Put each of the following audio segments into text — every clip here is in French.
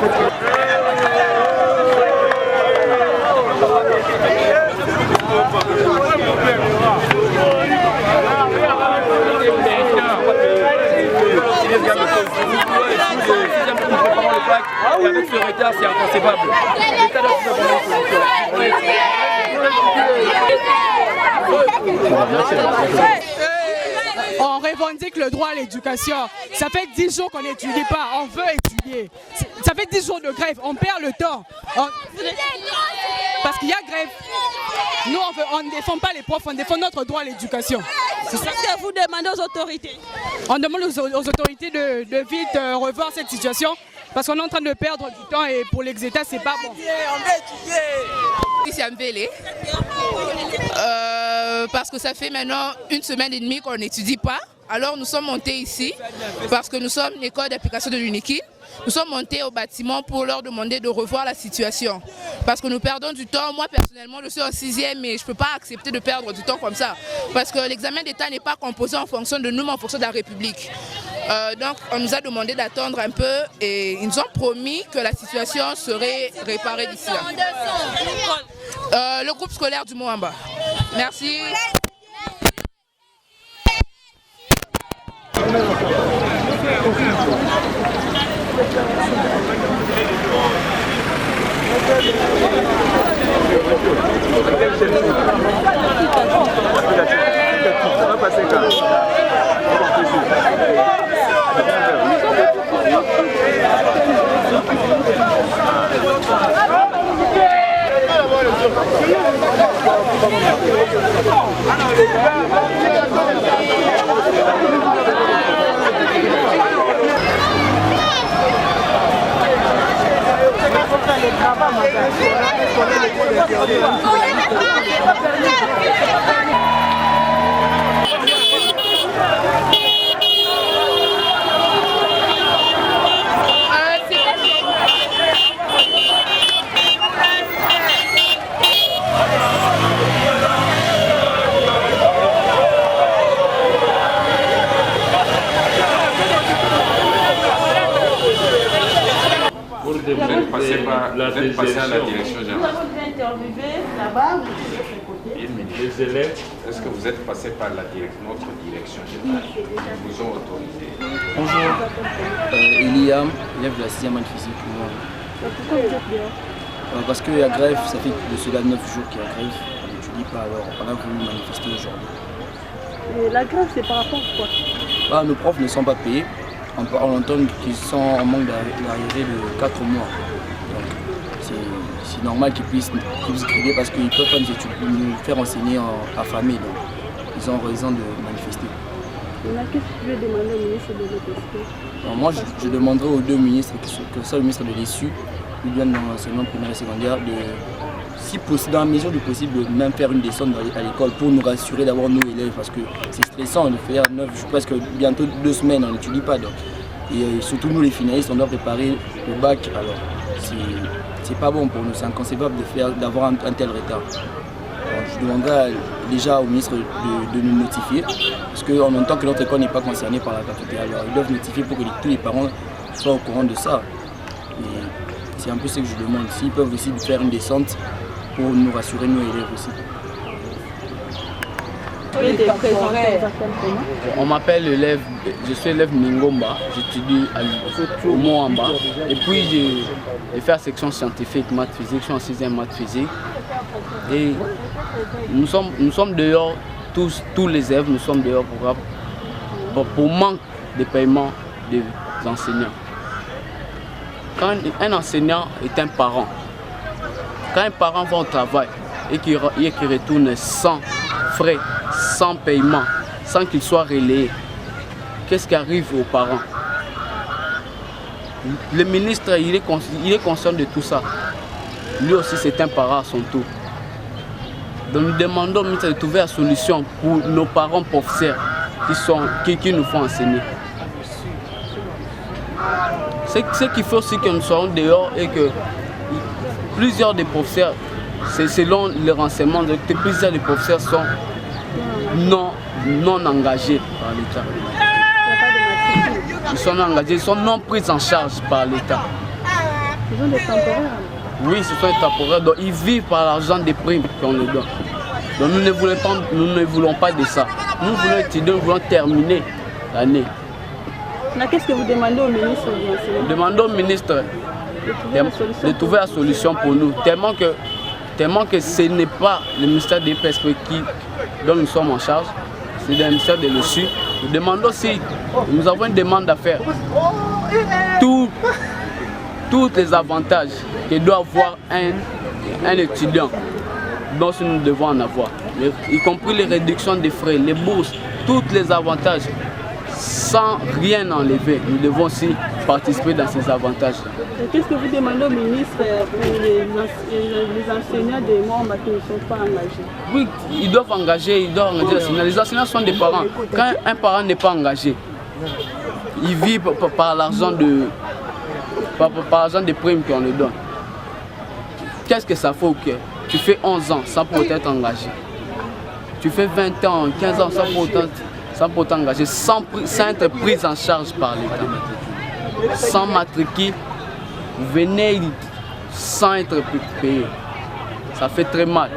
Et avec ce retard, c'est inconcevable. On revendique le droit à l'éducation. Ça fait 10 jours qu'on n'étudie pas, on veut étudier. Ça fait 10 jours de grève, on perd le temps. Parce qu'il y a grève. Nous, on ne défend pas les profs, on défend notre droit à l'éducation. C'est ça que vous demandez aux autorités. On demande aux autorités de vite revoir cette situation parce qu'on est en train de perdre du temps et pour les États, c'est pas bon. On veut étudier. Ici à Mbélé, parce que ça fait maintenant 1 semaine et demie qu'on n'étudie pas. Alors nous sommes montés ici parce que nous sommes une école d'application de l'UNIKI. Nous sommes montés au bâtiment pour leur demander de revoir la situation. Parce que nous perdons du temps. Moi personnellement je suis en 6e mais je ne peux pas accepter de perdre du temps comme ça. Parce que l'examen d'État n'est pas composé en fonction de nous mais en fonction de la République. Donc on nous a demandé d'attendre un peu et ils nous ont promis que la situation serait réparée d'ici là. Le groupe scolaire du Moamba. Merci. Vous passer à la direction générale. Les élèves, est-ce que vous êtes passé par notre direction générale? Ils vous ont autorisé. Bonjour, Eliam, élève de la 6e année physique. Pourquoi vous êtes dehors? Parce qu'il y a grève, ça fait de cela 9 jours qu'il y a grève. On n'étudie pas, alors on a voulu manifester aujourd'hui. La grève, c'est par rapport à quoi? Nos profs ne sont pas payés. On entend qu'ils sont en manque d'arrivée de 4 mois. Donc c'est normal qu'ils puissent grèver parce qu'ils peuvent pas nous faire enseigner affamés. Donc ils ont raison de manifester. Qu'est-ce que tu veux demander au ministre de l'Éducation? Moi je demanderai aux deux ministres, que ce soit le ministre de l'ESU, ou bien dans l'enseignement primaire et secondaire, si possible, dans la mesure du possible, de même faire une descente à l'école pour nous rassurer d'avoir nos élèves parce que c'est stressant de faire presque bientôt 2 semaines, on n'étudie pas. Donc. Et surtout nous les finalistes, on doit préparer le bac, alors c'est pas bon pour nous, c'est inconcevable d'avoir un tel retard. Donc, je demanderai déjà au ministre de nous notifier, parce qu'en même temps que notre école n'est pas concernée par la gratuité, alors ils doivent notifier pour que tous les parents soient au courant de ça. Et c'est un peu ce que je demande, s'ils peuvent aussi faire une descente pour nous rassurer, nos élèves aussi. On m'appelle élève, je suis élève Mingomba, j'étudie au Moamba. Et puis j'ai fait la section scientifique, maths physique, je suis en 6e maths physique. Et nous sommes dehors, tous les élèves, nous sommes dehors pour manque de paiement des enseignants. Quand un enseignant est un parent, quand un parent va au travail et qu'il retourne sans frais, sans paiement, sans qu'il soit relayé, qu'est-ce qui arrive aux parents? Le ministre, il est conscient de tout ça. Lui aussi, c'est un parent à son tour. Donc nous demandons au ministre de trouver la solution pour nos parents professeurs qui nous font enseigner. Ce qu'il faut aussi que nous soyons dehors et que plusieurs des professeurs, c'est selon les renseignements, plusieurs des professeurs sont non engagés par l'État. Ils sont non engagés, ils sont non pris en charge par l'État. Ce sont des temporaires. Oui, ce sont des temporaires. Donc ils vivent par l'argent des primes qu'on leur donne. Donc nous ne voulons pas de ça. Nous voulons étudier, nous voulons terminer l'année. Qu'est-ce que vous demandez au ministre de l'enseignement? Nous demandons au ministre de trouver la solution pour nous. Tellement que ce n'est pas le ministère des Perspectives dont nous sommes en charge, c'est le ministère de l'ESU. Nous demandons si nous avons une demande à faire. Tous les avantages que doit avoir un étudiant, dont nous devons en avoir, y compris les réductions des frais, les bourses, tous les avantages, sans rien enlever. Nous devons aussi participer dans ces avantages. Qu'est-ce que vous demandez au ministre pour les enseignants des membres qui ne sont pas engagés? Oui, ils doivent engager les enseignants. Les enseignants sont des parents. Quand un parent n'est pas engagé, il vit par l'argent des primes qu'on lui donne. Qu'est-ce que ça fait que tu fais 11 ans sans pour être engagé? Tu fais 20 ans, 15 ans sans pour t'engager, sans être pris en charge par l'État. Sans matricule, vous venez sans être payé. Ça fait très mal.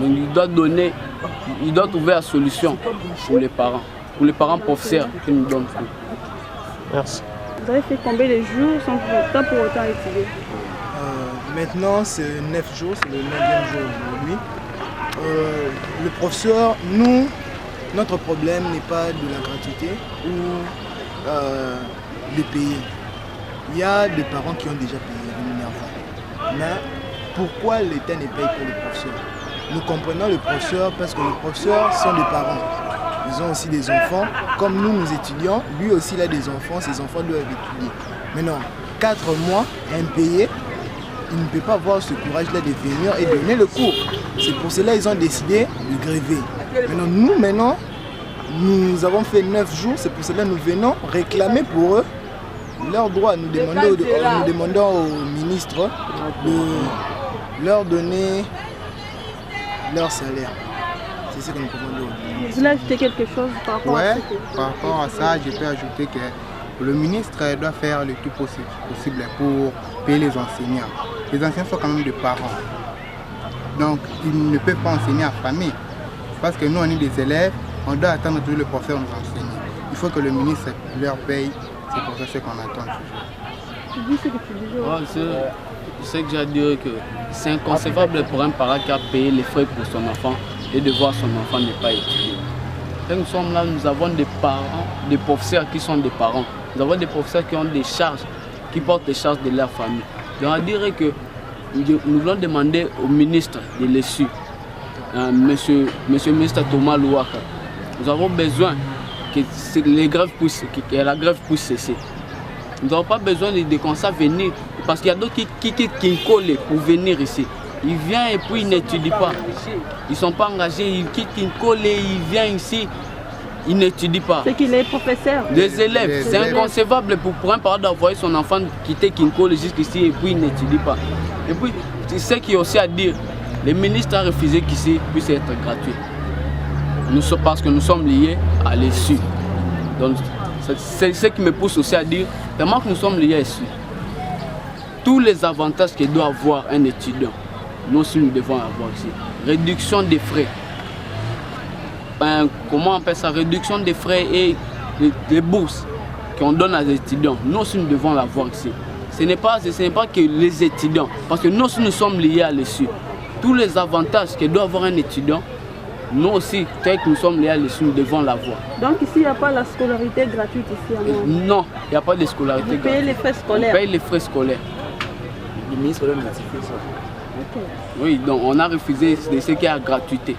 Donc il doit trouver la solution pour les parents professeurs qui nous donnent tout. Merci. Vous avez fait combien de jours sans pour autant étudier? Maintenant, c'est 9 jours, c'est le 9e jour aujourd'hui. Le professeur, notre problème n'est pas de la gratuité ou de payer. Il y a des parents qui ont déjà payé rémunération. Mais pourquoi l'État ne paye pour les professeurs? Nous comprenons les professeurs parce que les professeurs sont des parents. Ils ont aussi des enfants. Comme nous étudions, lui aussi il a des enfants, ses enfants doivent étudier. Maintenant, 4 mois impayés, il ne peut pas avoir ce courage-là de venir et donner le cours. C'est pour cela qu'ils ont décidé de gréver. Maintenant, nous avons fait 9 jours, c'est pour cela que nous venons réclamer pour eux leurs droits. Nous demandons au ministre de leur donner leur salaire. C'est ce que nous demandons. Vous voulez ajouter quelque chose par rapport à ça? Par rapport à ça, je peux ajouter que le ministre doit faire le tout possible pour payer les enseignants. Les enseignants sont quand même des parents. Donc, ils ne peuvent pas enseigner à famille. Parce que nous, on est des élèves, on doit attendre que le professeur nous enseigne. Il faut que le ministre leur paye. C'est pour ça qu'on attend toujours. C'est que j'ai à dire que c'est inconcevable pour un parent qui a payé les frais pour son enfant et de voir son enfant ne pas étudier. Quand nous sommes là, nous avons des parents, des professeurs qui sont des parents. Nous avons des professeurs qui ont des charges, qui portent les charges de leur famille. Donc on dirait que nous voulons demander au ministre de l'ESU, monsieur le ministre Thomas Louaka, nous avons besoin que la grève puisse cesser. Nous n'avons pas besoin de comme ça venir, parce qu'il y a d'autres qui quittent Kinkole pour venir ici. Ils viennent et puis ils n'étudient pas. Ils ne sont pas engagés, ils quittent Kinkole, ils viennent ici, ils n'étudient pas. C'est qu'il est professeur. Des élèves, c'est inconcevable pour un parent d'envoyer son enfant quitter Kinkole jusqu'ici et puis il n'étudie pas. Et puis, c'est ce qu'il y a aussi à dire. Le ministre a refusé qu'ici puisse être gratuit. Parce que nous sommes liés à l'ESU. Donc, c'est ce qui me pousse aussi à dire, tellement que nous sommes liés à l'ESU, tous les avantages que doit avoir un étudiant, nous aussi nous devons avoir ici. Réduction des frais. Comment on appelle ça? Réduction des frais et des bourses qu'on donne aux étudiants. Nous aussi nous devons l'avoir ici. Ce n'est pas que les étudiants, parce que nous aussi nous sommes liés à l'ESU. Tous les avantages que doit avoir un étudiant, nous aussi, tel que nous sommes liés à l'ESU, nous devons l'avoir. Donc ici, il n'y a pas la scolarité gratuite ici à Moamba? Non, il n'y a pas de scolarité gratuite. Vous payez les frais scolaires? On paye les frais scolaires. Le ministre doit notifier ça. Okay. Oui, donc on a refusé de ce qui est à gratuité.